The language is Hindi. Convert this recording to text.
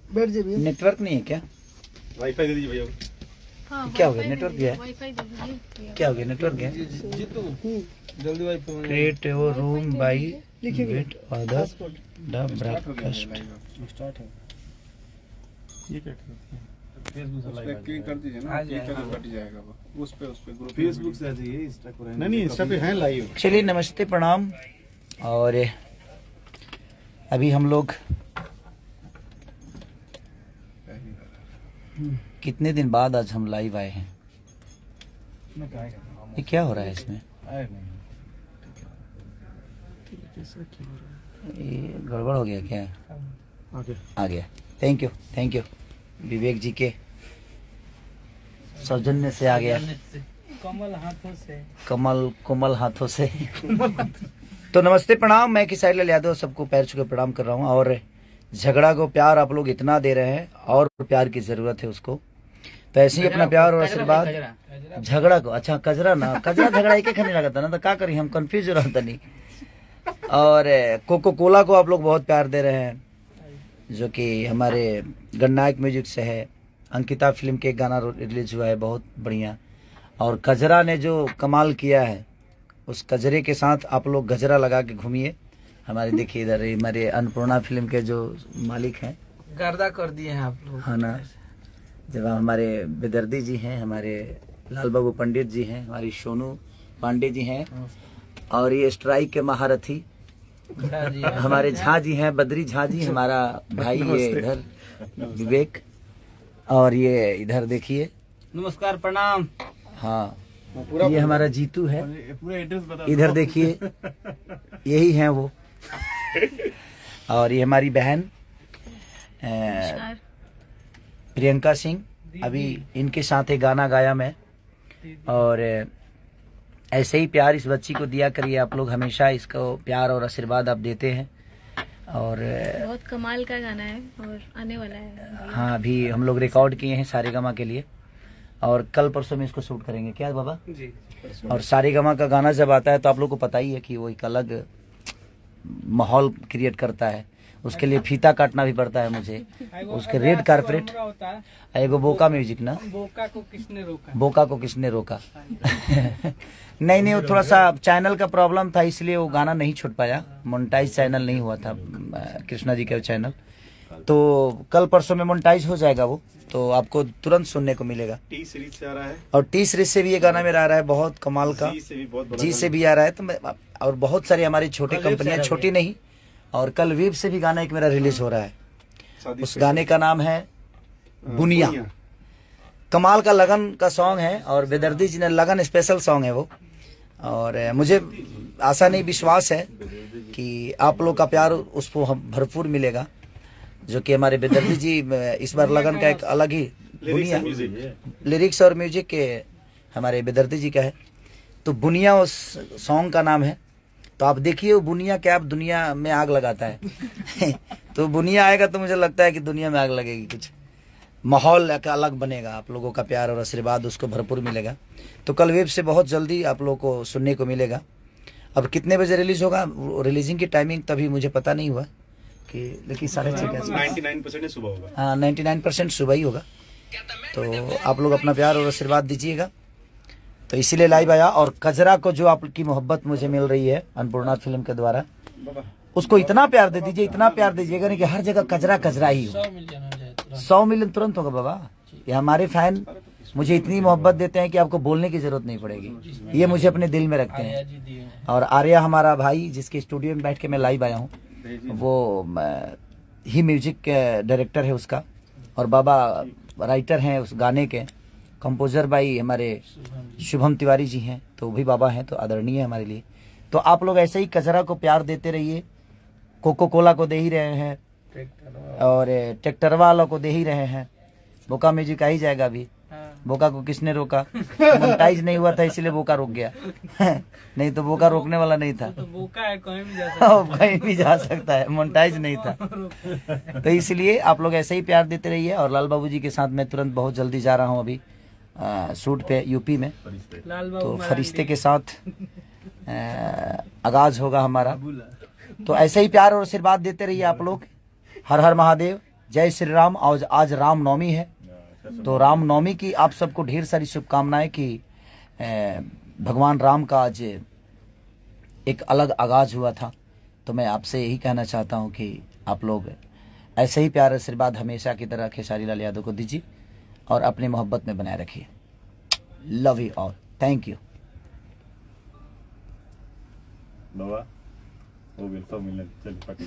बैठ जाइए। नेटवर्क नहीं है क्या? वाईफाई दे दीजिए भैया। हाँ, क्या हो गया? नेटवर्क गया है? क्या हो गया? नेटवर्क गया? जल्दी wifi create your room by wait order the breakfast. Start है ये क्या फेसबुक से लाइव क्लिक कर दीजिए ना, क्लिक करके कट जाएगा वो उस पे ग्रुप फेसबुक से आ जाइए। इंस्टा पर नहीं इंस्टा पे है लाइव। चलिए नमस्ते प्रणाम। और अभी हम लोग कितने दिन बाद आज हम लाइव आए हैं। ये क्या हो रहा है इसमें? ये गड़बड़ हो गया क्या? आ गया। थैंक यू विवेक जी के सौजन्य से आ गया। कोमल हाथों से तो नमस्ते प्रणाम। मैं किसाइल यादव सबको पैर छू के प्रणाम कर रहा हूँ। और झगड़ा को प्यार आप लोग इतना दे रहे हैं और प्यार की जरूरत है उसको, तो ऐसे ही अपना प्यार और आशीर्वाद झगड़ा को। अच्छा कजरा ना, कजरा झगड़ा एक खने लगा था ना, तो क्या करी हम कंफ्यूज हो रहा था नहीं। और कोको कोला को आप लोग बहुत प्यार दे रहे हैं, जो कि हमारे गणनायक म्यूजिक से है। अंकिता फिल्म के गाना रिलीज हुआ है, बहुत बढ़िया। और कजरा ने जो कमाल किया है, उस कजरे के साथ आप लोग गजरा लगा के घूमिए। हमारे देखिए इधर हमारे अन्नपूर्णा फिल्म के जो मालिक हैं, गर्दा कर दिए हैं आप लोग, है ना। जब हमारे बेदर्दी जी हैं, हमारे लाल बाबू पंडित जी हैं, हमारी सोनू पांडे जी हैं, और ये स्ट्राइक के महारथी हमारे झा जी हैं, बद्री झा जी, हमारा भाई ये इधर विवेक। और ये इधर देखिए, नमस्कार प्रणाम। हाँ ये हमारा जीतू है। इधर देखिए यही हैं वो। और ये हमारी बहन प्रियंका सिंह, अभी इनके साथ एक गाना गाया मैं। और ऐसे ही प्यार इस बच्ची को दिया करिए आप लोग, हमेशा इसको प्यार और आशीर्वाद आप देते हैं। और बहुत कमाल का गाना है और आने वाला है। हाँ अभी हम लोग रिकॉर्ड किए हैं सारेगामा के लिए, और कल परसों में इसको शूट करेंगे। क्या बाबा जी? और सारेगामा का गाना जब आता है तो आप लोग को पता ही है कि वो एक अलग माहौल क्रिएट करता है। उसके लिए फीता काटना भी पड़ता है मुझे, उसके रेड कारपेट। एगो बोका म्यूजिक ना, बोका को किसने रोका नहीं वो थोड़ा सा चैनल का प्रॉब्लम था, इसलिए वो गाना नहीं छूट पाया। मोनेटाइज चैनल नहीं हुआ था कृष्णा जी का चैनल। तो कल परसों में मोनेटाइज हो जाएगा वो, तो आपको तुरंत सुनने को मिलेगा। टी सीरीज से आ रहा है, और टी सीरीज से भी ये गाना मेरा आ रहा है, बहुत कमाल का। जी से भी आ रहा है। तो और बहुत सारी हमारी छोटी कंपनियां, छोटी नहीं, और कल वेब से भी गाना एक मेरा रिलीज हो रहा है। उस गाने का नाम है बुनिया। कमाल का लगन का सॉन्ग है, और बेदर्दी जी ने लगन स्पेशल सॉन्ग है वो। और मुझे आशा नहीं विश्वास है कि आप लोग का प्यार उसको भरपूर मिलेगा, जो कि हमारे बेदर्दी जी इस बार लगन का एक अलग ही बुनिया लिरिक्स और म्यूजिक के हमारे बेदर्दी जी का है। तो बुनिया उस सॉन्ग का नाम है। तो आप देखिए वो बुनिया क्या, आप दुनिया में आग लगाता है तो बुनिया आएगा तो मुझे लगता है कि दुनिया में आग लगेगी, कुछ माहौल अलग बनेगा। आप लोगों का प्यार और आशीर्वाद उसको भरपूर मिलेगा। तो कल वेब से बहुत जल्दी आप लोगों को सुनने को मिलेगा। अब कितने बजे रिलीज होगा, रिलीजिंग की टाइमिंग तभी मुझे पता नहीं हुआ कि, लेकिन 6:30 99% सुबह होगा। हाँ 99% सुबह ही होगा। तो आप लोग अपना प्यार और आशीर्वाद दीजिएगा। तो इसीलिए लाइव आया। और कजरा को जो आपकी मोहब्बत मुझे मिल रही है अन्नपूर्णा फिल्म के द्वारा, उसको इतना प्यार दे दीजिए, इतना प्यार दीजिएगा नहीं कि हर जगह कजरा कजरा ही हो। 100 मिलियन तुरंत होगा बाबा। ये हमारे फैन मुझे इतनी मोहब्बत देते हैं कि आपको बोलने की जरूरत नहीं पड़ेगी, ये मुझे अपने दिल में रखते हैं। और आर्या हमारा भाई, जिसके स्टूडियो में बैठ के मैं लाइव आया हूँ, वो ही म्यूजिक डायरेक्टर है उसका, और बाबा राइटर हैं उस गाने के। कंपोजर भाई हमारे शुभम तिवारी जी हैं, तो भी बाबा हैं, तो आदरणीय है हमारे लिए। तो आप लोग ऐसे ही कचरा को प्यार देते रहिए। कोको कोला को दे ही रहे हैं, और ट्रैक्टर वालों को दे ही रहे हैं। बोका म्यूजिक आ ही जाएगा अभी। बोका को किसने रोका? मोनेटाइज नहीं हुआ था इसलिए बोका रुक गया नहीं तो बोका रोकने वाला नहीं था। तो बोका है, कहीं भी जा सकता है, मोनेटाइज नहीं था तो इसलिए आप लोग ऐसे ही प्यार देते रहिए। और लाल बाबू जी के साथ मैं तुरंत बहुत जल्दी जा रहा हूँ अभी शूट पे यूपी में। तो फरिश्ते के साथ आगाज होगा हमारा। तो ऐसे ही प्यार और आशीर्वाद देते रहिए आप लोग। हर हर महादेव, जय श्री राम। और आज रामनवमी है, तो रामनवमी की आप सबको ढेर सारी शुभकामनाएं कि भगवान राम का आज एक अलग आगाज हुआ था। तो मैं आपसे यही कहना चाहता हूं कि आप लोग ऐसे ही प्यार आशीर्वाद हमेशा की तरह खेसारी लाल यादव को दीजिए और अपनी मोहब्बत में बनाए रखिए। Love you all, thank you. बाबा वो मिलता मिलने चल पार्टी